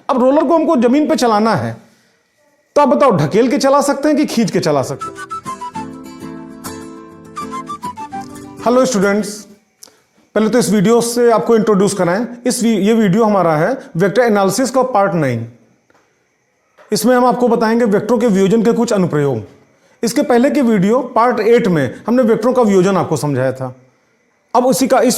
अब रोलर को हमको जमीन पे चलाना है, तो आप बताओ ढकेल के चला सकते हैं कि खींच के चला सकते हैं? हेलो स्टूडेंट्स, पहले तो इस वीडियो से आपको इंट्रोड्यूस कराएं। ये वीडियो हमारा है वेक्टर एनालिसिस का पार्ट 9। इसमें हम आपको बताएंगे वेक्टरों के वियोजन के कुछ अनुप्रयोग। इसके पहले के वीडियो पार्ट 8 में हमने वेक्टरों का वियोजन आपको समझाया था। अब इस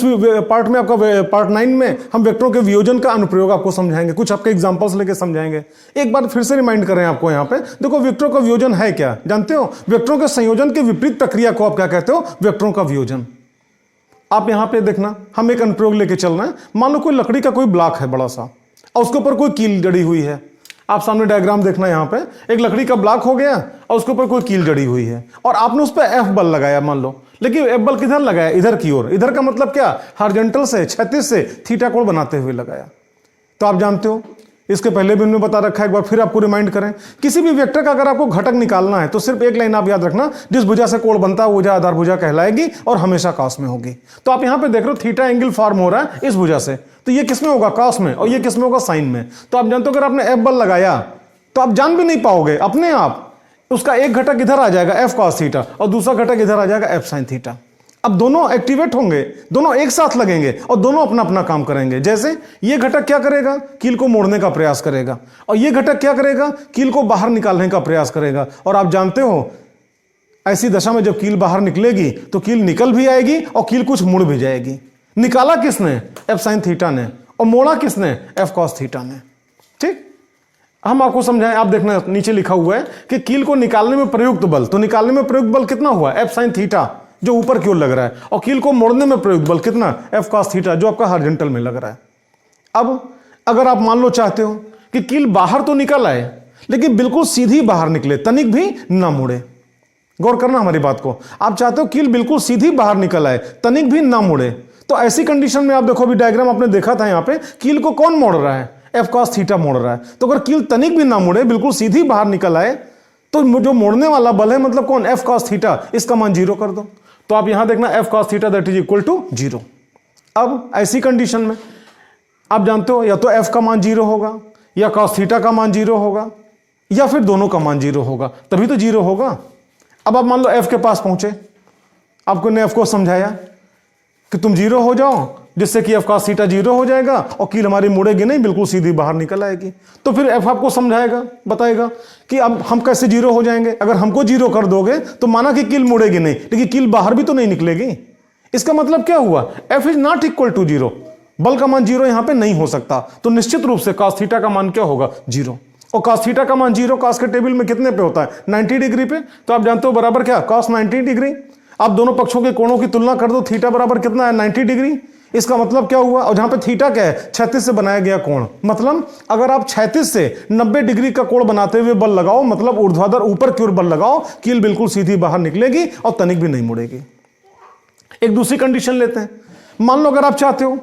पार्ट में आपका पार्ट 9 में हम वेक्टरों के वियोजन का अनुप्रयोग आपको समझाएंगे, कुछ आपके एग्जांपल्स लेके समझाएंगे। एक बार फिर से रिमाइंड करें आपको, यहाँ पे देखो वेक्टरों का वियोजन है क्या, जानते हो? वेक्टरों के संयोजन के विपरीत प्रक्रिया को आप क्या कहते हो? वेक्टरों का वियोजन। आप यहां पे देखना, हम एक अनुप्रयोग लेके चल रहे हैं। मान लो कोई लकड़ी का कोई ब्लॉक है बड़ा सा, और उसके ऊपर कोई कील जड़ी हुई है। आप सामने डायग्राम देखना, यहां पे एक लकड़ी का ब्लॉक हो गया और उसके ऊपर कोई कील जड़ी हुई है, और आपने उस पर एफ बल लगाया मान लो। लेकिन एफ बल किधर लगाया? इधर की ओर। इधर का मतलब क्या? हॉरिजॉन्टल से, क्षैतिज से थीटा कोण बनाते हुए लगाया। तो आप जानते हो, इसके पहले भी हमने बता रखा है, एक बार फिर आपको रिमाइंड करें। किसी भी वेक्टर का अगर आपको घटक निकालना है तो सिर्फ एक लाइन आप याद रखना, जिस भुजा से कोण बनता है वो भुजा आधार भुजा कहलाएगी और हमेशा कॉस में होगी। तो आप यहां पे देख रहे हो थीटा एंगल फॉर्म हो रहा है इस भुजा से, तो ये किस में होगा? कॉस में, और ये किस में होगा? साइन में। तो आप जानते हो अगर आपने एफ बल लगाया तो आप जान भी नहीं पाओगे, अपने आप उसका एक घटक इधर आ जाएगा एफ कॉस थीटा, और दूसरा घटक इधर आ जाएगा एफ साइन थीटा। अब दोनों एक्टिवेट होंगे, दोनों एक साथ लगेंगे और दोनों अपना अपना काम करेंगे। जैसे ये घटक क्या करेगा? कील को मोड़ने का प्रयास करेगा, और ये घटक क्या करेगा? कील को बाहर निकालने का प्रयास करेगा। और आप जानते हो ऐसी दशा में जब कील बाहर निकलेगी तो कील निकल भी आएगी और कील कुछ मुड़ भी जाएगी। निकाला किसने? एफ साइन थीटा ने, और मोड़ा किसने? एफ कॉस थीटा ने। ठीक, हम आपको समझाएं। आप देखना नीचे लिखा हुआ है कि कील को निकालने में प्रयुक्त बल, तो निकालने में प्रयुक्त बल कितना हुआ? एफ साइन थीटा जो ऊपर की ओर लग रहा है, और कील को मोड़ने में प्रयुक्त बल कितना? एफ कॉस थीटा जो आपका हॉरिजॉन्टल में लग रहा है। अब अगर आप मान लो चाहते हो कि कील बाहर तो निकल आए लेकिन बिल्कुल सीधी बाहर निकले, तनिक भी ना मुड़े। गौर करना हमारी बात को। आप चाहते हो कील बिल्कुल सीधी बाहर निकल आए, तनिक भी ना मुड़े। तो ऐसी कंडीशन में आप देखो, अभी डायग्राम आपने देखा था, यहां पे कील को कौन मोड़ रहा है? एफ कॉस थीटा मोड़ रहा है। तो अगर कील तनिक भी ना मुड़े, बिल्कुल सीधी बाहर निकल आए, तो जो मोड़ने वाला बल है मतलब कौन? F cos theta. इसका मान 0 कर दो। तो आप यहां देखना F cos theta that is equal to 0। अब ऐसी कंडीशन में आप जानते हो या तो एफ का मान 0 होगा, या कॉस थीटा का मान 0 होगा, या फिर दोनों का मान 0 होगा, तभी तो 0 होगा। अब आप मान लो एफ के पास पहुंचे, आपको ने एफ को समझाया कि तुम 0 हो जाओ, जिससे कि एफ कॉस थीटा 0 हो जाएगा और कील हमारी मुड़ेगी नहीं, बिल्कुल सीधी बाहर निकल आएगी। तो फिर एफ आपको समझाएगा, बताएगा कि अब हम कैसे 0 हो जाएंगे। अगर हमको 0 कर दोगे तो माना कि कील मुड़ेगी नहीं, लेकिन कील बाहर भी तो नहीं निकलेगी। इसका मतलब क्या हुआ? F is not equal to 0। बल का मान 0 यहां पे नहीं हो सकता, तो निश्चित रूप से कॉस थीटा का मान क्या होगा? 0। और कॉस थीटा का मान 0 कॉस के टेबल में कितने पे होता है? 90 डिग्री पे। तो आप जानते हो बराबर क्या? Cos 90 degree. आप दोनों पक्षों के कोणों की तुलना कर दो, थीटा बराबर कितना है? 90 डिग्री। इसका मतलब क्या हुआ? और जहां पे थीटा क्या है? क्षैतिज से बनाया गया कोण। मतलब अगर आप क्षैतिज से 90 डिग्री का कोण बनाते हुए बल लगाओ, मतलब ऊर्ध्वाधर ऊपर की ओर बल लगाओ, कील बिल्कुल सीधी बाहर निकलेगी और तनिक भी नहीं मुड़ेगी। एक दूसरी कंडीशन लेते हैं। मान लो अगर आप चाहते हो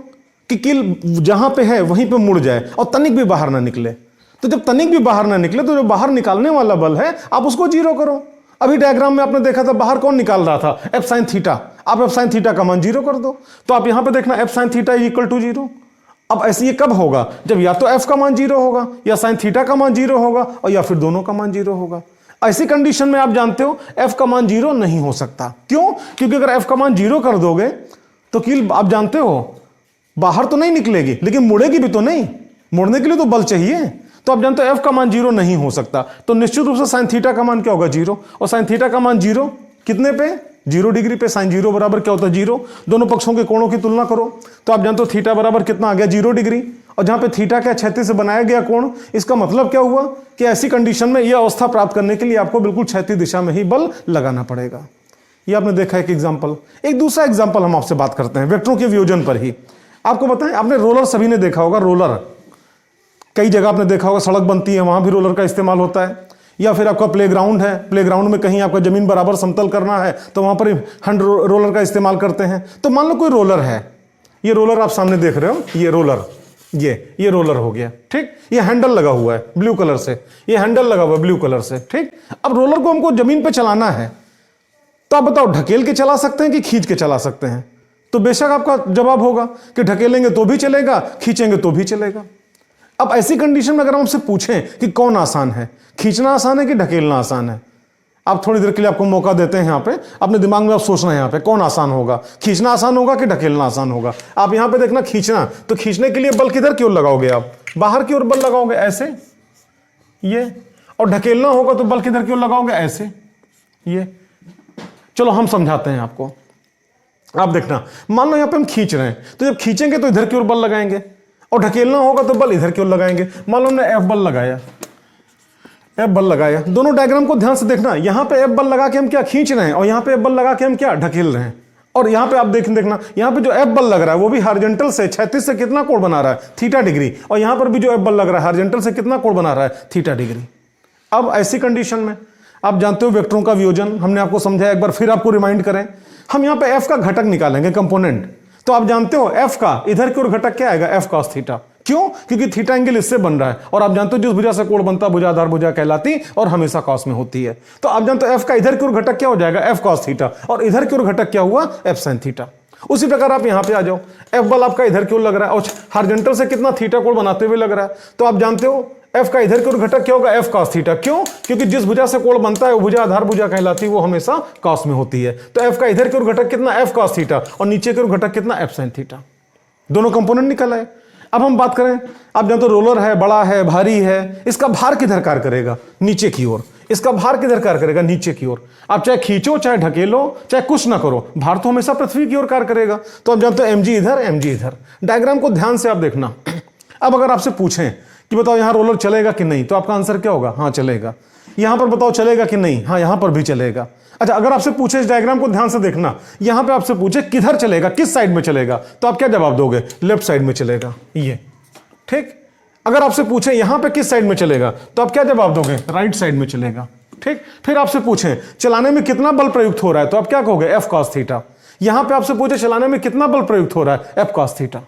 कि कील जहां पे है वहीं पे मुड़ जाए और तनिक भी बाहर ना निकले, तो जब तनिक भी बाहर ना निकले तो जो बाहर निकालने वाला बल है आप उसको 0 करो। अभी डायग्राम में आपने देखा था बाहर कौन निकाल रहा था? F sine theta. आप एफ साइन थीटा का मान 0 कर दो, तो आप यहां पे देखना F sine theta is equal to 0। अब ऐसे ये कब होगा? जब या तो एफ का मान 0 होगा, या साइन थीटा का मान 0 होगा, और या फिर दोनों का मान 0 होगा। ऐसी कंडीशन में आप जानते हो एफ का मान 0 नहीं हो सकता। क्यों? क्योंकि अगर एफ का मान 0 कर दोगे तो कील आप जानते हो बाहर तो नहीं निकलेगी, लेकिन मुड़ेगी भी तो नहीं। मुड़ने के लिए तो बल चाहिए। तो आप जानते हो एफ का मान 0 नहीं हो सकता। तो निश्चित रूप से साइन थीटा का मान क्या होगा? 0। और साइन थीटा का मान 0 कितने पे? 0 डिग्री पे। साइन 0 बराबर क्या होता है? 0। दोनों पक्षों के कोणों की तुलना करो तो आप जानते हो थीटा बराबर कितना आ गया? 0 डिग्री। और जहां पे थीटा क्या? क्षैतिज से बनाया गया कोण। इसका मतलब क्या हुआ कि ऐसी कंडीशन में यह अवस्था प्राप्त करने के लिए आपको बिल्कुल क्षैतिज दिशा में ही बल लगाना पड़ेगा। ये आपने देखा एक एग्जाम्पल। एक दूसरा एग्जाम्पल हम आपसे बात करते हैं वेक्टरों के वियोजन पर ही। आपको बताएं, आपने रोलर सभी ने देखा होगा। रोलर कई जगह आपने देखा होगा, सड़क बनती है वहां भी रोलर का इस्तेमाल होता है। या फिर आपका प्लेग्राउंड है, प्लेग्राउंड में कहीं आपका जमीन बराबर समतल करना है तो वहां पर हैंड रोलर का इस्तेमाल करते हैं। तो मान लो कोई रोलर है, ये रोलर आप सामने देख रहे हो, ये रोलर, ये रोलर हो गया। ठीक, ये हैंडल लगा हुआ है ब्लू कलर से, ये हैंडल लगा हुआ है ब्लू कलर से। ठीक, अब रोलर को हमको जमीन पे चलाना है, तो आप बताओ ढकेल के चला सकते हैं कि खींच के चला सकते हैं? तो बेशक आपका जवाब होगा कि ढकेलेंगे तो भी चलेगा, खींचेंगे तो भी चलेगा। अब ऐसी कंडीशन में अगर हम आपसे पूछें कि कौन आसान है, खींचना आसान है कि ढकेलना आसान है, आप थोड़ी देर के लिए आपको मौका देते हैं यहाँ पे, अपने दिमाग में आप सोचना है यहाँ पे कौन आसान होगा, खींचना आसान होगा कि ढकेलना आसान होगा। आप यहाँ पे देखना खींचना, तो खींचने के लिए बल किधर की ओर लगाओगे, आप बाहर की ओर बल लगाओगे ऐसे ये, और ढकेलना होगा तो बल किधर की ओर लगाओगे ऐसे ये। चलो हम समझाते हैं आपको, आप देखना, मान लो यहाँ पे हम खींच रहे हैं, तो जब खींचेंगे तो इधर की ओर बल लगाएंगे, और ढकेलना होगा तो बल इधर की ओर लगाएंगे। मान लो हमने एफ बल लगाया, एफ बल लगाया, दोनों डायग्राम को ध्यान से देखना, यहां पे एफ बल लगा के हम क्या खींच रहे हैं, और यहां पे एफ बल लगा के हम क्या ढकेल रहे हैं। और यहां पे आप देखना यहां पे जो एफ बल लग रहा है वो भी हॉरिजॉन्टल से क्षैतिज से कितना कोण बना रहा है, थीटा डिग्री, और यहां पर भी जो एफ बल लग रहा है हॉरिजॉन्टल से कितना कोण बना रहा है, थीटा डिग्री। अब ऐसी कंडीशन में आप जानते हो वेक्टरों का वियोजन हमने आपको समझाया, एक बार फिर आपको रिमाइंड करें, हम यहां पे एफ का घटक निकालेंगे, कंपोनेंट। तो आप जानते हो एफ का इधर की ओर घटक क्या आएगा, एफ कॉस थीटा। क्यों? क्योंकि थीटा एंगल इससे बन रहा है, और आप जानते हो जिस भुजा से कोण बनता भुजा आधार भुजा कहलाती और हमेशा कॉस में होती है। तो आप जानते हो एफ का इधर की ओर घटक क्या हो जाएगा, एफ कॉस थीटा, और इधर की ओर घटक क्या हुआ, एफ साइन थीटा। उसी प्रकार आप यहां पे आ जाओ, एफ बल आपका इधर की ओर लग रहा है और हॉरिजॉन्टल से कितना थीटा कोण बनाते हुए लग रहा है, तो आप जानते हो एफ का इधर की ओर घटक क्या होगा, एफ कॉस थीटा। क्यों? क्योंकि जिस भुजा से कोण बनता है वो भुजा आधार भुजा कहलाती है, वो हमेशा कॉस में होती है। तो एफ का इधर की ओर घटक कितना, एफ कॉस थीटा, और नीचे की ओर घटक कितना, एफ साइन थीटा। दोनों कंपोनेंट निकल आए। अब हम बात करें, आप जानते हो रोलर है, बड़ा है, भारी है, इसका भार किधर कार्य करेगा, नीचे की ओर। इसका भार किधर कार्य करेगा, नीचे की ओर। आप चाहे खींचो चाहे ढकेलो चाहे कुछ ना करो, भार तो हमेशा पृथ्वी की ओर कार्य करेगा। तो आप जानते हो mg इधर mg इधर। डायग्राम को ध्यान से आप देखना। अब अगर आपसे पूछें कि बताओ यहां रोलर चलेगा कि नहीं, तो आपका आंसर क्या होगा, हाँ चलेगा। यहां पर बताओ चलेगा कि नहीं, हाँ यहां पर भी चलेगा। अच्छा, अगर आपसे पूछे, इस डायग्राम को ध्यान से देखना, यहां पे आपसे पूछे किधर चलेगा, किस साइड में चलेगा, तो आप क्या जवाब दोगे, लेफ्ट साइड में चलेगा ये, ठीक। अगर आपसे पूछे यहां पे किस साइड में चलेगा, तो आप क्या जवाब दोगे, राइट साइड में चलेगा, ठीक। फिर आपसे पूछे चलाने में कितना बल प्रयुक्त हो रहा है, तो आप क्या कहोगे, एफ कॉस थीटा। यहां पे आपसे पूछे चलाने में कितना बल प्रयुक्त हो रहा है, एफ कॉस थीटा।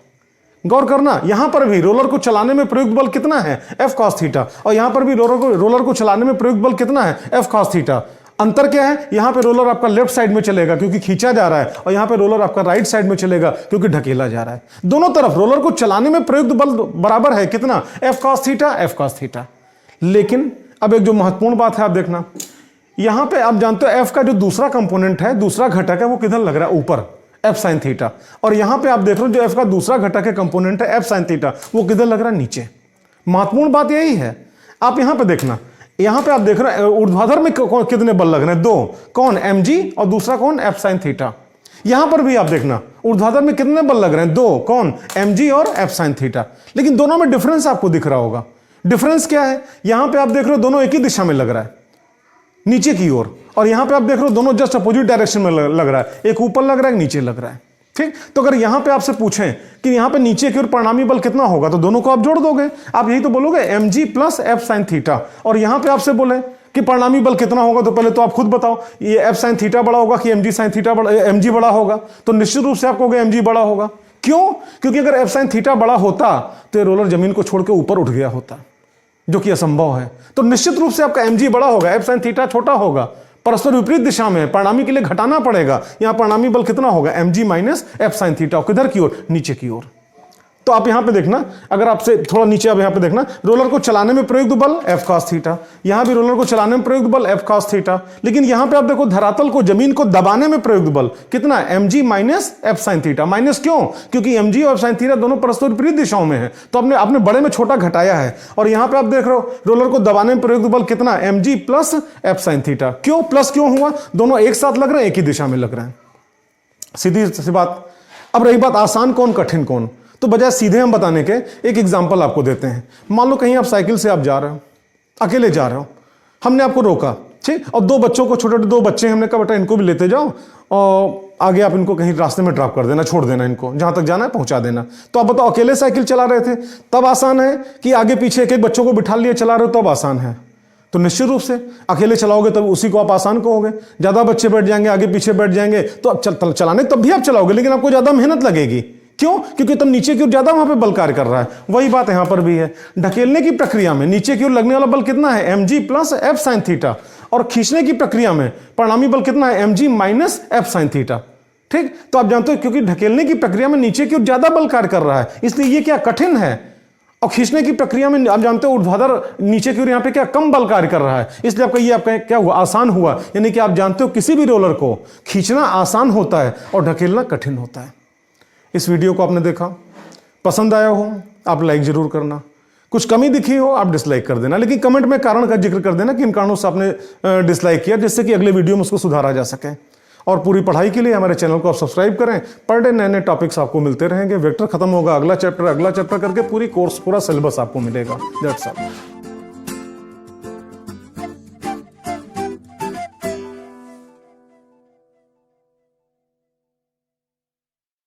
गौर करना, यहां पर भी रोलर को चलाने में प्रयुक्त बल कितना है, एफ कॉस थीटा, और यहां पर भी रोलर को चलाने में प्रयुक्त बल कितना है, एफ कॉस थीटा। अंतर क्या है, यहां पे रोलर आपका लेफ्ट साइड में चलेगा क्योंकि खींचा जा रहा है, और यहां पे रोलर आपका राइट साइड में चलेगा क्योंकि ढकेला जा रहा है। दोनों तरफ रोलर को चलाने में प्रयुक्त बल बराबर है, कितना, F cos theta, F cos theta. लेकिन अब एक जो महत्वपूर्ण बात है आप देखना, यहां पे आप जानते हो एफ का जो दूसरा कंपोनेंट है, दूसरा घटक है, वो किधर लग रहा है, ऊपर, एफ साइन थीटा। और यहां पे आप देख रहे हो जो एफ का दूसरा घटक है, कंपोनेंट है, एफ साइन थीटा, वो किधर लग रहा है, नीचे। महत्वपूर्ण बात यही है। आप यहां पे देखना, यहां पे आप देख रहे हैं ऊर्ध्वाधर में कितने बल लग रहे हैं, दो। कौन, mg, और दूसरा कौन, एफ साइन थीटा। यहां पर भी आप देखना ऊर्ध्वाधर में कितने बल लग रहे हैं, दो। कौन, mg और एफ साइन थीटा। लेकिन दोनों में डिफरेंस आपको दिख रहा होगा। डिफरेंस क्या है, यहां पे आप देख रहे हो दोनों एक ही दिशा में लग रहा है, नीचे की ओर, और यहां पे आप देख रहे हो दोनों जस्ट अपोजिट डायरेक्शन में लग रहा है, एक ऊपर लग रहा है, एक नीचे लग रहा है, ठीक। तो अगर यहां पे आपसे पूछें कि यहां पे नीचे की ओर परिणामी बल कितना होगा, तो दोनों को आप जोड़ दोगे, आप यही तो बोलोगे mg plus F sine theta. और यहां पे आपसे बोले कि परिणामी बल कितना होगा, तो पहले तो आप खुद बताओ, ये एफ साइन थीटा बड़ा होगा कि mg साइन थीटा बड़ा, mg बड़ा होगा, तो निश्चित रूप से आप कहोगे mg बड़ा होगा। क्यों? क्योंकि अगर एफ साइन थीटा बड़ा होता तो ये रोलर जमीन को छोड़ के ऊपर उठ गया होता, जो कि असंभव है। तो निश्चित रूप से आपका mg बड़ा होगा, एफ साइन थीटा छोटा होगा, परस्पर विपरीत दिशा में, परिणामी के लिए घटाना पड़ेगा। यहां परिणामी बल कितना होगा, mg minus F sine theta, किधर की ओर, नीचे की ओर। तो आप यहां पे देखना, अगर आपसे थोड़ा नीचे आप यहां पे देखना, रोलर को चलाने में प्रयुक्त बल एफ कॉस थीटा, यहां भी रोलर को चलाने में प्रयुक्त बल एफ कॉस थीटा। लेकिन यहां पे आप देखो धरातल को, जमीन को दबाने में प्रयुक्त बल कितना, mg minus F sine theta. Minus क्यों? क्योंकि mg और एफ साइन थीटा दोनों परस्पर विपरीत दिशाओं में है, तो आपने बड़े में छोटा घटाया है। और यहां पे आप देख रहे हो रोलर को दबाने में प्रयुक्त बल कितना, mg plus F sine theta. क्यों प्लस क्यों हुआ, दोनों एक साथ लग रहे हैं, एक ही दिशा में लग रहे हैं, सीधी सी बात। अब रही बात आसान कौन कठिन कौन, तो बजाय सीधे हम बताने के एक एग्जांपल आपको देते हैं। मान लो कहीं आप साइकिल से आप जा रहे हो, अकेले जा रहे हो, हमने आपको रोका, ठीक, और दो बच्चों को, छोटे छोटे दो बच्चे, हमने कहा बेटा इनको भी लेते जाओ और आगे आप इनको कहीं रास्ते में ड्रॉप कर देना, छोड़ देना, इनको जहां तक जाना है पहुंचा देना। तो आप बताओ अकेले साइकिल चला रहे थे तब आसान है कि आगे पीछे एक एक बच्चों को बिठा लिए चला रहे हो तब आसान है? तो निश्चित रूप से अकेले चलाओगे तब उसी को आप आसान कहोगे। ज्यादा बच्चे बैठ जाएंगे, आगे पीछे बैठ जाएंगे, तो अब चलाने तब भी आप चलाओगे, लेकिन आपको ज्यादा मेहनत लगेगी। क्यों? क्योंकि तब नीचे की ओर ज्यादा वहां पे बल कार्य कर रहा है। वही बात यहां पर भी है, ढकेलने की प्रक्रिया में नीचे की ओर लगने वाला बल कितना है, mg plus F sine theta, और खींचने की प्रक्रिया में परिणामी बल कितना है, mg minus F sine theta, ठीक। तो आप जानते हो क्योंकि ढकेलने की प्रक्रिया में नीचे की ओर ज्यादा बल कार्य कर रहा है, इसलिए ये क्या कठिन है, और खींचने की प्रक्रिया में आप जानते हो ऊर्ध्वाधर नीचे की ओर यहाँ पे क्या कम बल कार्य कर रहा है, इसलिए आपका क्या हुआ, आसान हुआ। यानी कि आप जानते हो किसी भी रोलर को खींचना आसान होता है और ढकेलना कठिन होता है। इस वीडियो को आपने देखा, पसंद आया हो आप लाइक जरूर करना, कुछ कमी दिखी हो आप डिसलाइक कर देना, लेकिन कमेंट में कारण का जिक्र कर देना कि इन कारणों से आपने डिसलाइक किया, जिससे कि अगले वीडियो में उसको सुधारा जा सके। और पूरी पढ़ाई के लिए हमारे चैनल को आप सब्सक्राइब करें। पर डे नए नए टॉपिक्स आपको मिलते रहेंगे। वेक्टर खत्म होगा, अगला चैप्टर करके पूरी कोर्स पूरा सिलेबस आपको मिलेगा। That's all.